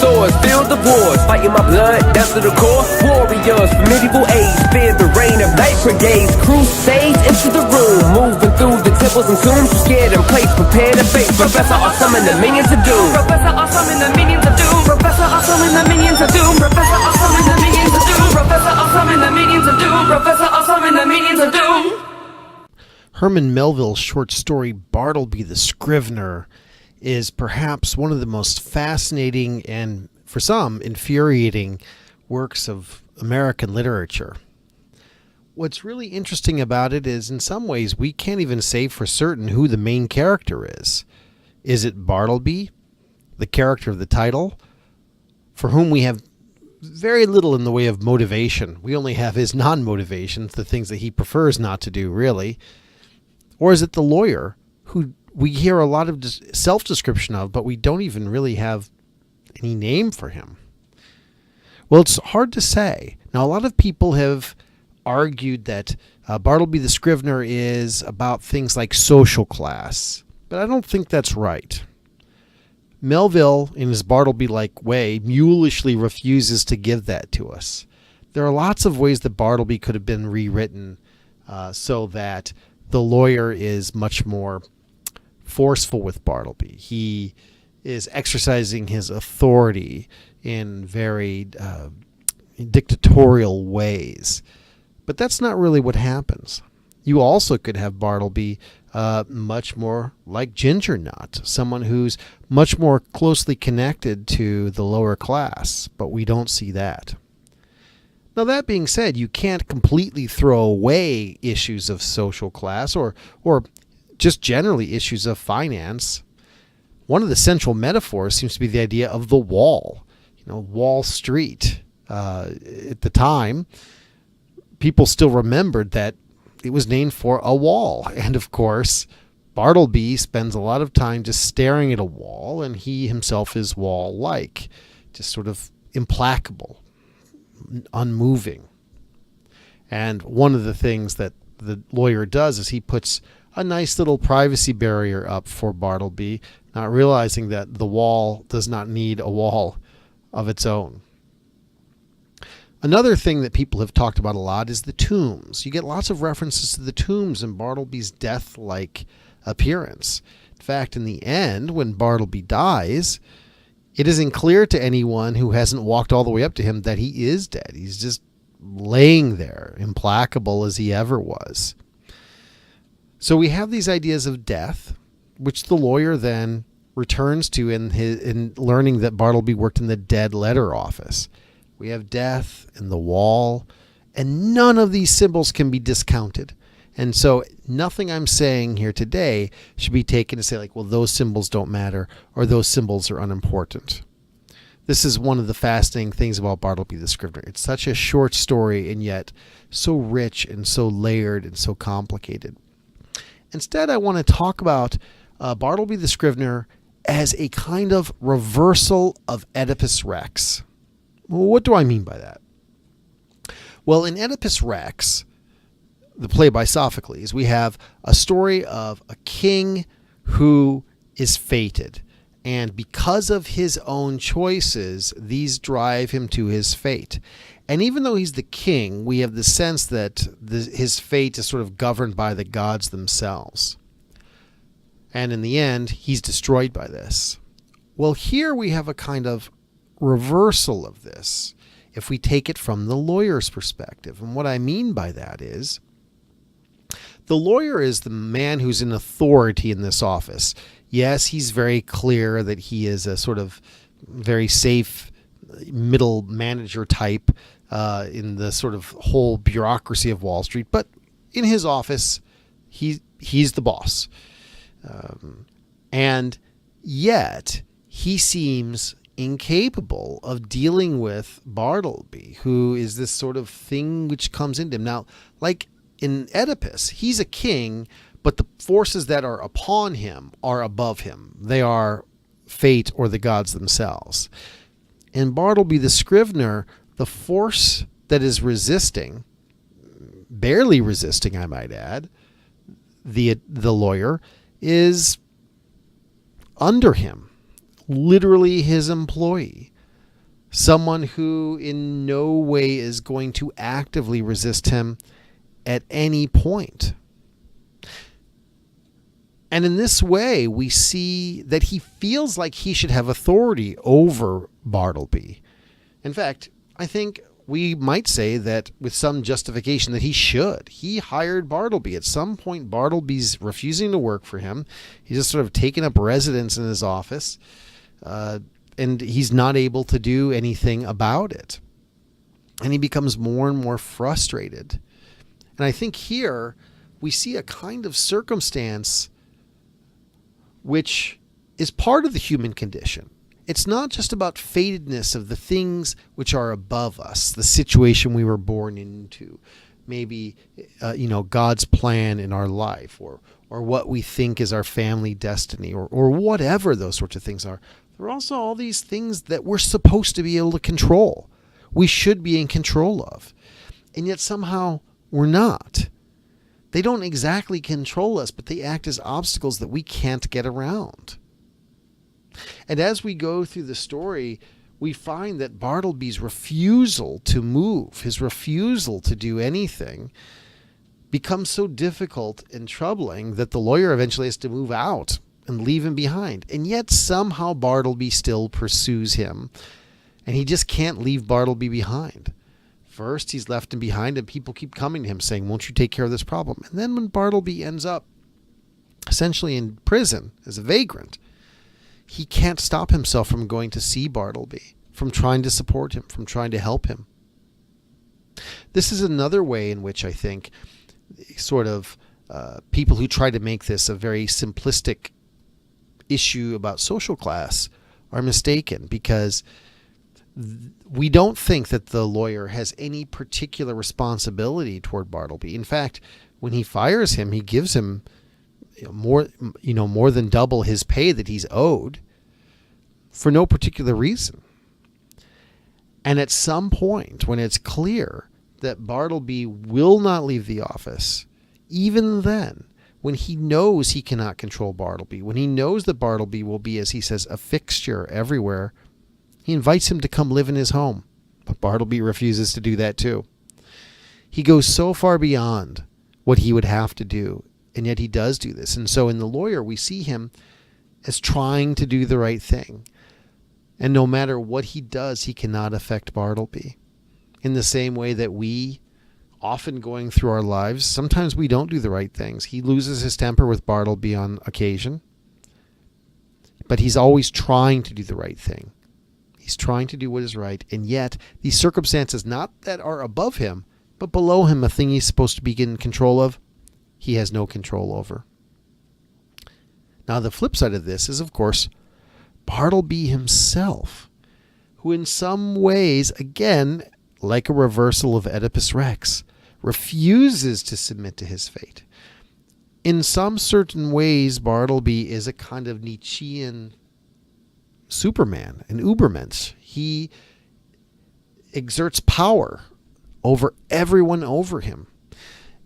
Swords, feel the wars, fighting my blood down to the core. Warriors from medieval age, fear the reign of night brigades. Crusades into the room, moving through the temples and tombs. Scared and place, prepare to face Professor Awesome and the minions of doom. Professor Awesome and the minions of doom. Professor Awesome and the minions of doom. Professor Awesome and the minions of doom. Professor Awesome and the minions of doom. Professor Awesome and the minions of doom. Herman Melville's short story Bartleby the Scrivener is perhaps one of the most fascinating and, for some, infuriating works of American literature. What's really interesting about it is, in some ways, we can't even say for certain who the main character is. Is it Bartleby, the character of the title, for whom we have very little in the way of motivation? We only have his non-motivations, the things that he prefers not to do, really. Or is it the lawyer, who we hear a lot of self-description of, but we don't even really have any name for him? Well, it's hard to say. Now, a lot of people have argued that Bartleby the Scrivener is about things like social class, but I don't think that's right. Melville, in his Bartleby-like way, mulishly refuses to give that to us. There are lots of ways that Bartleby could have been rewritten so that the lawyer is much more forceful with Bartleby. He is exercising his authority in very dictatorial ways. But that's not really what happens. You also could have Bartleby much more like Ginger Nut, someone who's much more closely connected to the lower class, but we don't see that. Now, that being said, you can't completely throw away issues of social class or just generally issues of finance. One of the central metaphors seems to be the idea of the wall. Wall Street. At the time, people still remembered that it was named for a wall. And of course, Bartleby spends a lot of time just staring at a wall, and he himself is wall-like, just sort of implacable, unmoving. And one of the things that the lawyer does is he puts a nice little privacy barrier up for Bartleby, not realizing that the wall does not need a wall of its own. Another thing that people have talked about a lot is the tombs. You get lots of references to the tombs in Bartleby's death-like appearance. In fact, in the end, when Bartleby dies, it isn't clear to anyone who hasn't walked all the way up to him that he is dead. He's just laying there, implacable as he ever was. So we have these ideas of death, which the lawyer then returns to in learning that Bartleby worked in the dead letter office. We have death and the wall, and none of these symbols can be discounted. And so nothing I'm saying here today should be taken to say like, well, those symbols don't matter or those symbols are unimportant. This is one of the fascinating things about Bartleby the Scrivener. It's such a short story and yet so rich and so layered and so complicated. Instead, I want to talk about Bartleby the Scrivener as a kind of reversal of Oedipus Rex. Well, what do I mean by that? Well, in Oedipus Rex, the play by Sophocles, we have a story of a king who is fated. And because of his own choices, these drive him to his fate. And even though he's the king, we have the sense that his fate is sort of governed by the gods themselves. And in the end, he's destroyed by this. Well, here we have a kind of reversal of this, if we take it from the lawyer's perspective. And what I mean by that is, the lawyer is the man who's in authority in this office. Yes, he's very clear that he is a sort of very safe middle manager type in the sort of whole bureaucracy of Wall Street. But in his office, he's the boss. And yet, he seems incapable of dealing with Bartleby, who is this sort of thing which comes into him. Now, like in Oedipus, he's a king, but the forces that are upon him are above him. They are fate or the gods themselves. In Bartleby the Scrivener, the force that is resisting, barely resisting, I might add, the lawyer, is under him, literally his employee, someone who in no way is going to actively resist him at any point. And in this way, we see that he feels like he should have authority over Bartleby. In fact, I think we might say that with some justification that he should. He hired Bartleby. At some point, Bartleby's refusing to work for him. He's just sort of taken up residence in his office, and he's not able to do anything about it. And he becomes more and more frustrated. And I think here we see a kind of circumstance which is part of the human condition. It's not just about fatedness of the things which are above us, the situation we were born into, maybe God's plan in our life, or what we think is our family destiny, or whatever those sorts of things are. There are also all these things that we're supposed to be able to control. We should be in control of. And yet somehow we're not. They don't exactly control us, but they act as obstacles that we can't get around. And as we go through the story, we find that Bartleby's refusal to move, his refusal to do anything, becomes so difficult and troubling that the lawyer eventually has to move out and leave him behind. And yet somehow Bartleby still pursues him, and he just can't leave Bartleby behind. First, he's left him behind, and people keep coming to him saying, won't you take care of this problem? And then when Bartleby ends up essentially in prison as a vagrant, he can't stop himself from going to see Bartleby, from trying to support him, from trying to help him. This is another way in which I think sort of people who try to make this a very simplistic issue about social class are mistaken, because we don't think that the lawyer has any particular responsibility toward Bartleby. In fact, when he fires him, he gives him more than double his pay that he's owed for no particular reason. And at some point, when it's clear that Bartleby will not leave the office, even then, when he knows he cannot control Bartleby, when he knows that Bartleby will be, as he says, a fixture everywhere, he invites him to come live in his home. But Bartleby refuses to do that too. He goes so far beyond what he would have to do, and yet he does do this. And so in the lawyer, we see him as trying to do the right thing. And no matter what he does, he cannot affect Bartleby. In the same way that we, often going through our lives, sometimes we don't do the right things. He loses his temper with Bartleby on occasion, but he's always trying to do the right thing. He's trying to do what is right, and yet these circumstances, not that are above him, but below him, a thing he's supposed to be in control of, he has no control over. Now, the flip side of this is, of course, Bartleby himself, who in some ways, again, like a reversal of Oedipus Rex, refuses to submit to his fate. In some certain ways, Bartleby is a kind of Nietzschean Superman, an Ubermensch. He exerts power over everyone over him,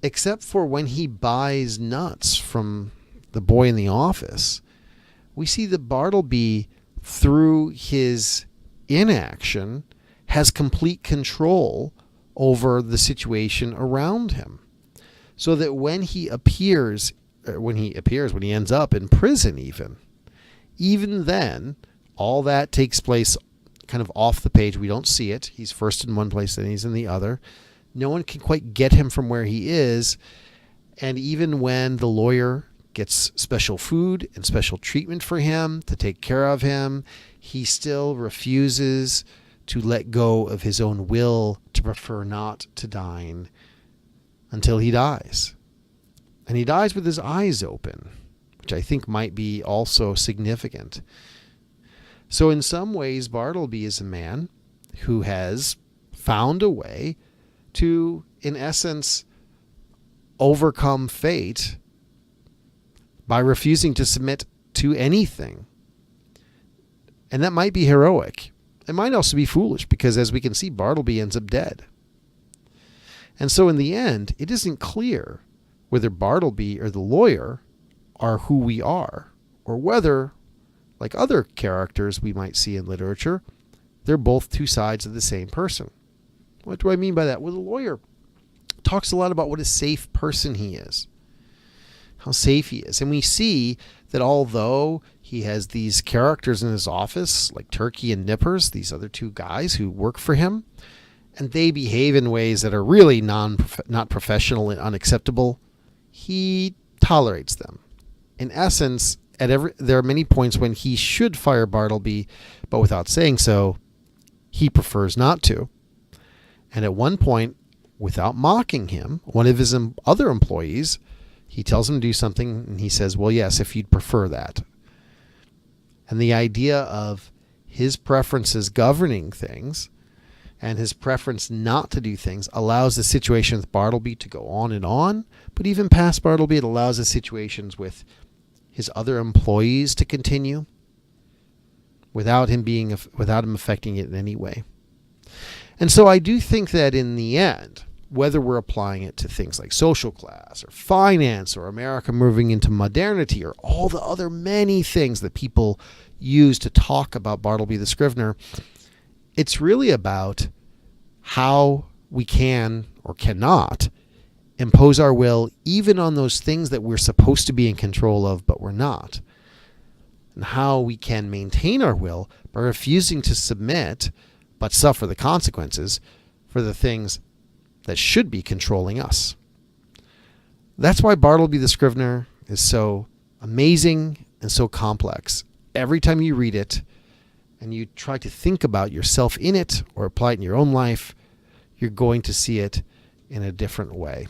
except for when he buys nuts from the boy in the office. We see that Bartleby, through his inaction, has complete control over the situation around him. So that when he ends up in prison even then, all that takes place kind of off the page. We don't see it. He's first in one place, then he's in the other. No one can quite get him from where he is. And even when the lawyer gets special food and special treatment for him to take care of him, he still refuses to let go of his own will to prefer not to dine until he dies. And he dies with his eyes open, which I think might be also significant. So in some ways, Bartleby is a man who has found a way to, in essence, overcome fate by refusing to submit to anything. And that might be heroic. It might also be foolish because, as we can see, Bartleby ends up dead. And so in the end, it isn't clear whether Bartleby or the lawyer are who we are, or whether, like other characters we might see in literature, they're both two sides of the same person. What do I mean by that? Well, the lawyer talks a lot about what a safe person he is, how safe he is. And we see that although he has these characters in his office, like Turkey and Nippers, these other two guys who work for him, and they behave in ways that are really not professional and unacceptable, he tolerates them. In essence, there are many points when he should fire Bartleby, but without saying so, he prefers not to. And at one point, without mocking him, one of his other employees, he tells him to do something, and he says, well, yes, if you'd prefer that. And the idea of his preferences governing things and his preference not to do things allows the situation with Bartleby to go on, but even past Bartleby, it allows the situations with his other employees to continue without him affecting it in any way. And so I do think that in the end, whether we're applying it to things like social class or finance or America moving into modernity or all the other many things that people use to talk about Bartleby the Scrivener, it's really about how we can or cannot impose our will even on those things that we're supposed to be in control of, but we're not. And how we can maintain our will by refusing to submit, but suffer the consequences for the things that should be controlling us. That's why Bartleby the Scrivener is so amazing and so complex. Every time you read it and you try to think about yourself in it or apply it in your own life, you're going to see it in a different way.